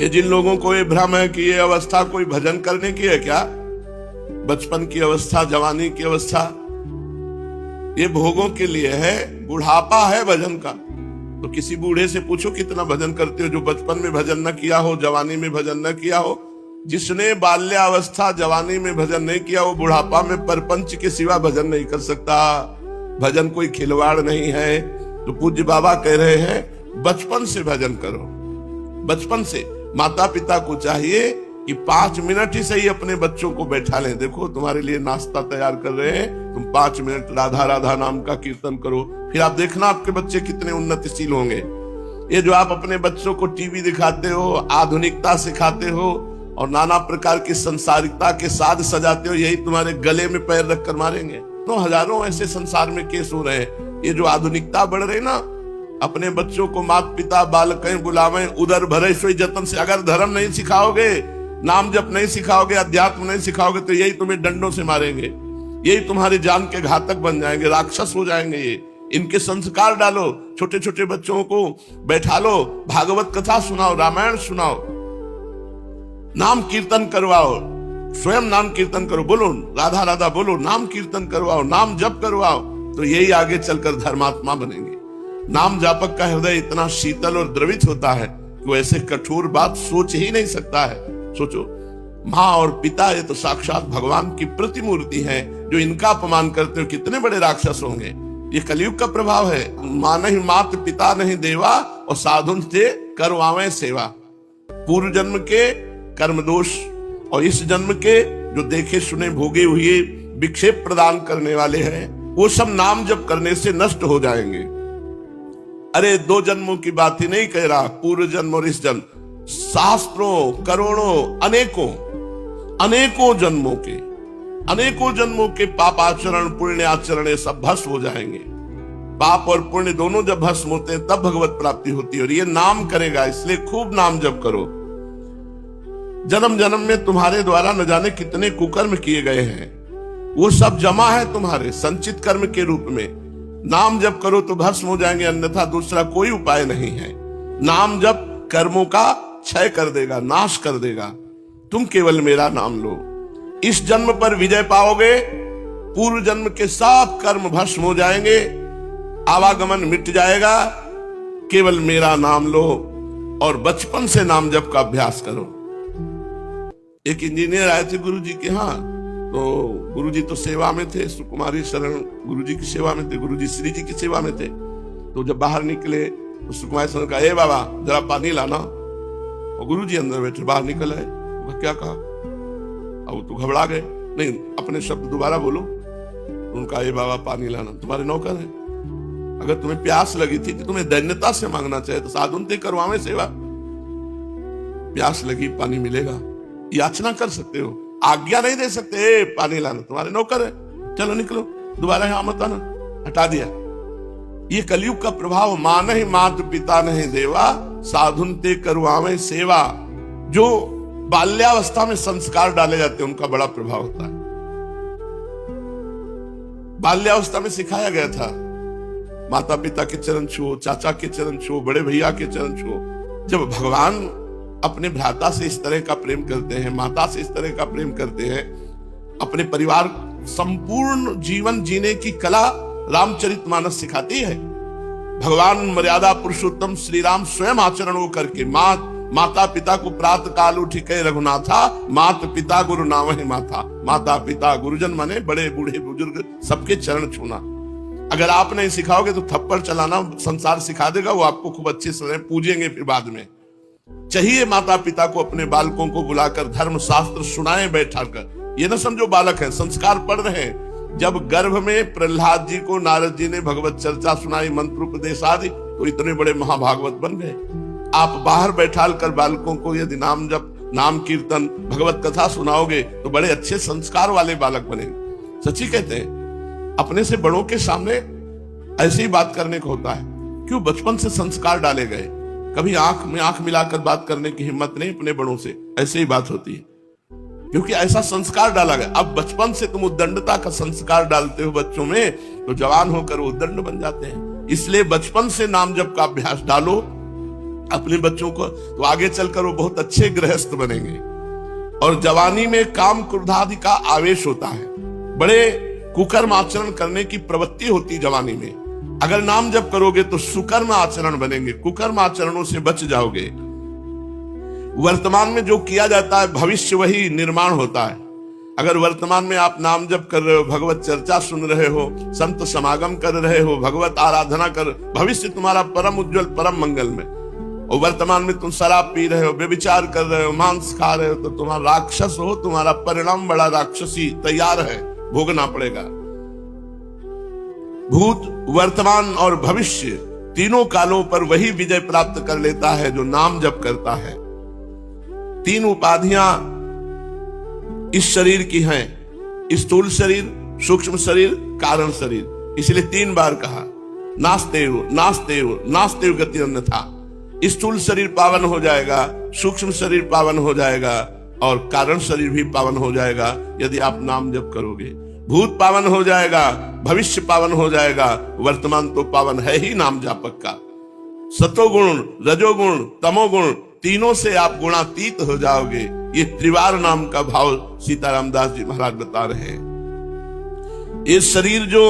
ये जिन लोगों को ये भ्रम है कि ये अवस्था कोई भजन करने की है, क्या बचपन की अवस्था, जवानी की अवस्था ये भोगों के लिए है, बुढ़ापा है भजन का। तो किसी बूढ़े से पूछो कितना भजन करते हो, जो बचपन में भजन न किया हो, जवानी में भजन न किया हो। जिसने बाल्यावस्था जवानी में भजन नहीं किया, वो बुढ़ापा में परपंच के सिवा भजन नहीं कर सकता। भजन कोई खिलवाड़ नहीं है। तो पूज्य बाबा कह रहे हैं बचपन से भजन करो। बचपन से माता पिता को चाहिए कि 5 मिनट ही सही अपने बच्चों को बैठा लें। देखो तुम्हारे लिए नाश्ता तैयार कर रहे हैं, तुम 5 मिनट राधा राधा नाम का कीर्तन करो, फिर आप देखना आपके बच्चे कितने उन्नतिशील होंगे। ये जो आप अपने बच्चों को टीवी दिखाते हो, आधुनिकता सिखाते हो और नाना प्रकार की संसारिकता के साथ सजाते हो, यही तुम्हारे गले में पैर रख कर मारेंगे। तो हजारों ऐसे संसार में केस हो रहे हैं। ये जो आधुनिकता बढ़ रही ना, अपने बच्चों को माता पिता बालकें बुलावें उदर भरे सोई जतन से। अगर धर्म नहीं सिखाओगे, नाम जप नहीं सिखाओगे, अध्यात्म नहीं सिखाओगे, तो यही तुम्हें डंडों से मारेंगे, यही तुम्हारी जान के घातक बन जाएंगे, राक्षस हो जाएंगे। ये इनके संस्कार डालो, छोटे छोटे बच्चों को बैठा लो, भागवत कथा सुनाओ, रामायण सुनाओ, नाम कीर्तन करवाओ, स्वयं नाम कीर्तन करो, बोलो राधा राधा बोलो, नाम कीर्तन करवाओ, नाम जप करवाओ, तो यही आगे चलकर धर्मात्मा बनेंगे। नाम जापक का हृदय इतना शीतल और द्रवित होता है कि वो ऐसे कठोर बात सोच ही नहीं सकता है। सोचो, माँ और पिता ये तो साक्षात भगवान की प्रतिमूर्ति है, जो इनका अपमान करते हो कितने बड़े राक्षस होंगे। ये कलयुग का प्रभाव है। माँ नहीं मात पिता नहीं देवा और साधुन से करवावे सेवा। पूर्व जन्म के कर्म दोष और इस जन्म के जो देखे सुने भोगे हुए विक्षेप प्रदान करने वाले हैं, वो सब नाम जप करने से नष्ट हो जाएंगे। अरे 2 जन्मों की बात ही नहीं कह रहा, पूर्व जन्म और इस जन्म, शास्त्रों करोड़ों अनेकों जन्मों के पापाचरण पुण्य आचरण सब भस्म हो जाएंगे। पाप और पुण्य दोनों जब भस्म होते हैं तब भगवत प्राप्ति होती है। और ये नाम करेगा, इसलिए खूब नाम जप करो। जन्म जन्म में तुम्हारे द्वारा न जाने कितने कुकर्म किए गए हैं, वो सब जमा है तुम्हारे संचित कर्म के रूप में। नाम जप करो तो भस्म हो जाएंगे, अन्यथा दूसरा कोई उपाय नहीं है। नाम जप कर्मों का क्षय कर देगा, नाश कर देगा। तुम केवल मेरा नाम लो, इस जन्म पर विजय पाओगे। पूर्व जन्म के सब कर्म भस्म हो जाएंगे, आवागमन मिट जाएगा। केवल मेरा नाम लो और बचपन से नाम जप का अभ्यास करो। एक इंजीनियर आए थे गुरुजी के यहाँ, तो गुरुजी तो सेवा में थे, सुकुमारी शरण गुरुजी की सेवा में थे, गुरुजी श्री जी की सेवा में थे। तो जब बाहर निकले तो सुकुमारी शरण कहा, ए बाबा जरा पानी लाना। और गुरुजी अंदर बैठे, बाहर निकल आए। क्या कहा? अब तो घबरा गए, नहीं अपने शब्द दोबारा बोलो। उनका, ए बाबा पानी लाना, तुम्हारे नौकर है। अगर तुम्हें प्यास लगी थी तो तुम्हें दैन्यता से मांगना चाहिए, तो साधुन ते करवावे सेवा। प्यास लगी, पानी मिलेगा, याचना कर सकते हो, आज्ञा नहीं दे सकते, ए पानी लाना, तुम्हारे नौकर है, चलो निकलो, दोबारा यहाँ मत आना, हटा दिया। ये कलयुग का प्रभाव। माँ नहीं मात पिता नहीं देवा, साधुन ते करवावे सेवा। जो बाल्यावस्था में संस्कार डाले जाते हैं उनका बड़ा प्रभाव होता है। बाल्यावस्था में सिखाया गया था, माता पिता के चरण छुओ, चाचा के चरण छुओ, बड़े भैया के चरण छुओ। जब भगवान अपने भ्राता से इस तरह का प्रेम करते हैं, माता से इस तरह का प्रेम करते हैं, अपने परिवार संपूर्ण जीवन जीने की कला रामचरितमानस सिखाती है। भगवान मर्यादा पुरुषोत्तम श्री राम स्वयं आचरण वो करके माता पिता को प्रातः काल उठिके रघुनाथा, मात पिता गुरु नामहि माथा। माता पिता गुरुजन माने बड़े बूढ़े बुजुर्ग, सबके चरण छूना। अगर आप नहीं सिखाओगे तो थप्पड़ चलाना संसार सिखा देगा, वो आपको खूब अच्छे से पूजेंगे। फिर बाद में चाहिए माता पिता को अपने बालकों को बुलाकर धर्म शास्त्र सुनाए बैठा कर। ये न समझो बालक है, संस्कार पढ़ रहे हैं। जब गर्भ में प्रहलाद जी को नारद जी ने भगवत चर्चा सुनाई, मंत्र उपदेश आदि, तो इतने बड़े महाभागवत बन गए। आप बाहर बैठाल कर बालकों को यदि नाम जप, नाम कीर्तन, भगवत कथा सुनाओगे तो बड़े अच्छे संस्कार वाले बालक बनेंगे। सच्ची कहते हैं, अपने से बड़ों के सामने ऐसे ही बात करने को होता है। क्यों? बचपन से संस्कार डाले गए। कभी आंख में आंख मिलाकर बात करने की हिम्मत नहीं अपने बड़ों से, ऐसे ही बात होती है, क्योंकि ऐसा संस्कार डाला गया। अब बचपन से तुम उद्दंडता का संस्कार डालते हो बच्चों में, तो जवान होकर वो उद्दंड बन जाते हैं। इसलिए बचपन से नाम जप का अभ्यास डालो, अपने बच्चों को, तो आगे चलकर वो बहुत अच्छे गृहस्थ बनेंगे। और जवानी में काम क्रोधादि का आवेश होता है, बड़े कुकर्म आचरण करने की प्रवृत्ति होती जवानी में। अगर नाम जप करोगे तो सुकर्म आचरण बनेंगे, कुकर्म आचरणों से बच जाओगे। वर्तमान में जो किया जाता है भविष्य वही निर्माण होता है। अगर वर्तमान में आप नाम जप कर रहे हो, भगवत चर्चा सुन रहे हो, संत समागम कर रहे हो, भगवत आराधना कर, भविष्य तुम्हारा परम उज्जवल परम मंगल में। और वर्तमान में तुम शराब पी रहे हो, व्यभिचार कर रहे हो, मांस खा रहे हो, तो तुम्हारा राक्षस हो, तुम्हारा परिणाम बड़ा राक्षसी तैयार है, भोगना पड़ेगा। भूत, वर्तमान और भविष्य तीनों कालों पर वही विजय प्राप्त कर लेता है जो नाम जप करता है। तीन उपाधियां इस शरीर की हैं, स्थूल शरीर, सूक्ष्म शरीर, कारण शरीर। इसलिए 3 बार कहा नास्तेव नास्तेव नास्तेव गति अन्यथा। स्थूल शरीर पावन हो जाएगा, सूक्ष्म शरीर पावन हो जाएगा और कारण शरीर भी पावन हो जाएगा यदि आप नाम जप करोगे। भूत पावन हो जाएगा, भविष्य पावन हो जाएगा, वर्तमान तो पावन है ही नाम जापक का। सतोगुण, रजोगुण, तमोगुण तीनों से आप गुणातीत हो जाओगे। ये त्रिवार नाम का भाव सीताराम दास जी महाराज बता रहे हैं। ये शरीर जो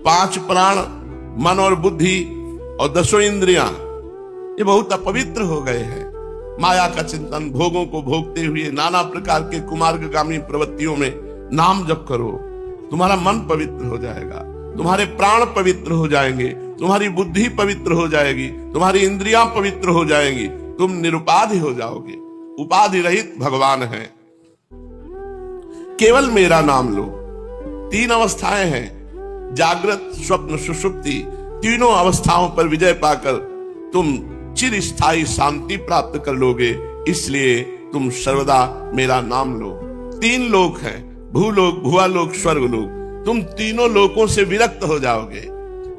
5 प्राण, मन और बुद्धि और 10 इंद्रियां, ये बहुत अपवित्र हो गए हैं। माया का चिंतन, भोगों को भोगते हुए नाना प्रकार के कुमार्गगामी प्रवृत्तियों में नाम जप करो, तुम्हारा मन पवित्र हो जाएगा, तुम्हारे प्राण पवित्र हो जाएंगे, तुम्हारी बुद्धि पवित्र हो जाएगी, तुम्हारी इंद्रियां पवित्र हो जाएंगी, तुम निरुपाधि हो जाओगे, उपाधि रहित भगवान है। केवल मेरा नाम लो। 3 अवस्थाएं हैं, जागृत, स्वप्न, सुषुप्ति। तीनों अवस्थाओं पर विजय पाकर तुम चिर स्थायी शांति प्राप्त कर लोगे। इसलिए तुम सर्वदा मेरा नाम लो। 3 लोक हैं, भूलोक, भुवालोक, स्वर्गलोक। तुम तीनों लोकों से विरक्त हो जाओगे,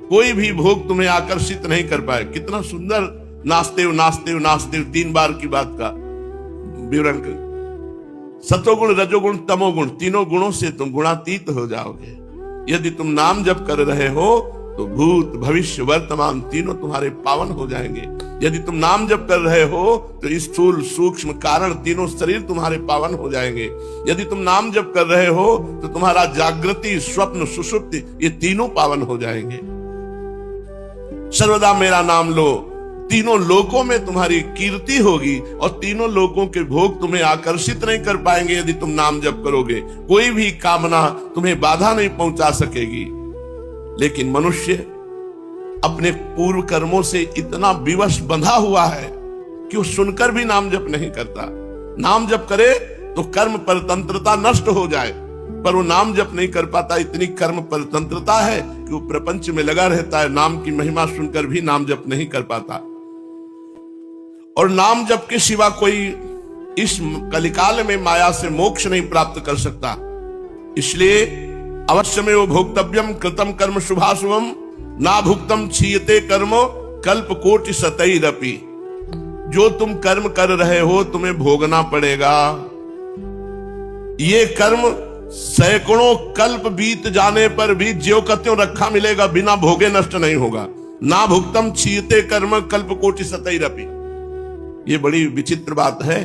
कोई भी भोग तुम्हें आकर्षित नहीं कर पाए। कितना सुंदर नास्तेव नास्तेव नास्तेव 3 बार की बात का विवरण कर। सतोगुण, रजोगुण, तमोगुण तीनों गुणों से तुम गुणातीत हो जाओगे। यदि तुम नाम जप कर रहे हो तो भूत, भविष्य, वर्तमान तीनों तुम्हारे पावन हो जाएंगे। यदि तुम नाम जप कर रहे हो तो स्थूल, सूक्ष्म, कारण तीनों शरीर तुम्हारे पावन हो जाएंगे। यदि तुम नाम जप कर रहे हो तो तुम्हारा जागृति, स्वप्न, सुषुप्ति ये तीनों पावन हो जाएंगे। सर्वदा मेरा नाम लो। तीनों लोकों में तुम्हारी कीर्ति होगी और तीनों लोकों के भोग तुम्हें आकर्षित नहीं कर पाएंगे। यदि तुम नाम जप करोगे कोई भी कामना तुम्हें बाधा नहीं पहुंचा सकेगी। लेकिन मनुष्य अपने पूर्व कर्मों से इतना विवश बंधा हुआ है कि वो सुनकर भी नाम जप नहीं करता। नाम जप करे तो कर्म परतंत्रता नष्ट हो जाए, पर वो नाम जप नहीं कर पाता। इतनी कर्म परतंत्रता है कि वो प्रपंच में लगा रहता है, नाम की महिमा सुनकर भी नाम जप नहीं कर पाता। और नाम जप के सिवा कोई इस कलिकाल में माया से मोक्ष नहीं प्राप्त कर सकता। इसलिए अवश्यमेव भोक्तव्यम कृतम कर्म शुभाशुभम ना भुक्तम क्षीयते कर्मो कल्प कोटि शतैरपि। जो तुम कर्म कर रहे हो तुम्हें भोगना पड़ेगा। ये कर्म सैकड़ों कल्प बीत जाने पर भी ज्यों का त्यों रखा मिलेगा, बिना भोगे नष्ट नहीं होगा। ना भुक्तम क्षीयते कर्म कल्प कोटि शतैरपि। ये बड़ी विचित्र बात है।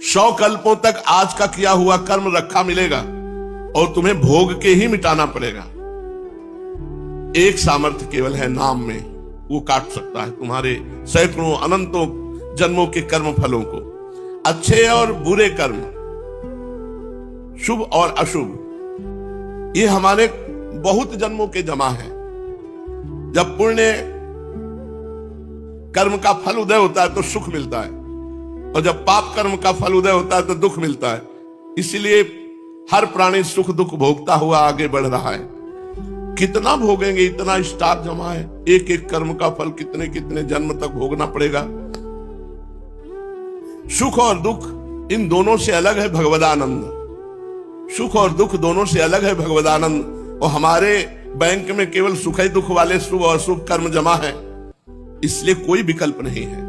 100 कल्पों तक आज का किया हुआ कर्म रखा मिलेगा और तुम्हें भोग के ही मिटाना पड़ेगा। एक सामर्थ्य केवल है नाम में, वो काट सकता है तुम्हारे सैकड़ों अनंतों जन्मों के कर्म फलों को। अच्छे और बुरे कर्म, शुभ और अशुभ, ये हमारे बहुत जन्मों के जमा है। जब पुण्य कर्म का फल उदय होता है तो सुख मिलता है, और जब पाप कर्म का फल उदय होता है तो दुख मिलता है। इसलिए हर प्राणी सुख दुख भोगता हुआ आगे बढ़ रहा है। कितना भोगेंगे, इतना स्टॉक जमा है। एक एक कर्म का फल कितने कितने जन्म तक भोगना पड़ेगा। सुख और दुख इन दोनों से अलग है भगवदानंद। सुख और दुख दोनों से अलग है भगवदानंद। और हमारे बैंक में केवल सुख ही दुख वाले शुभ और अशुभ कर्म जमा है, इसलिए कोई विकल्प नहीं है।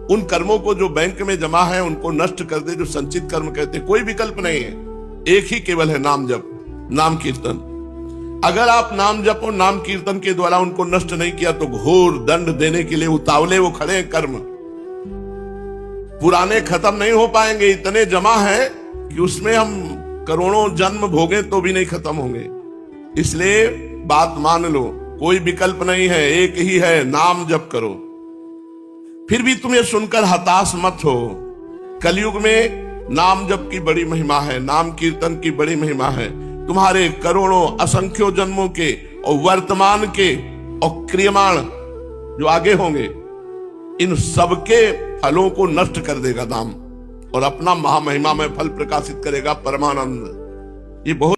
उन कर्मों को जो बैंक में जमा है उनको नष्ट कर दे, जो संचित कर्म कहते, कोई विकल्प नहीं है। एक ही केवल है नाम जप, नाम कीर्तन। अगर आप नाम जप और नाम कीर्तन के द्वारा उनको नष्ट नहीं किया तो घोर दंड देने के लिए उतावले वो खड़े हैं। कर्म पुराने खत्म नहीं हो पाएंगे, इतने जमा है कि उसमें हम करोड़ों जन्म भोगे तो भी नहीं खत्म होंगे। इसलिए बात मान लो, कोई विकल्प नहीं है, एक ही है, नाम जप करो। फिर भी तुम ये सुनकर हताश मत हो। कलयुग में नाम जप की बड़ी महिमा है, नाम कीर्तन की बड़ी महिमा है। तुम्हारे करोड़ों असंख्यों जन्मों के और वर्तमान के और क्रियमाण जो आगे होंगे, इन सबके फलों को नष्ट कर देगा नाम, और अपना महामहिमा में फल प्रकाशित करेगा परमानंद। ये बहुत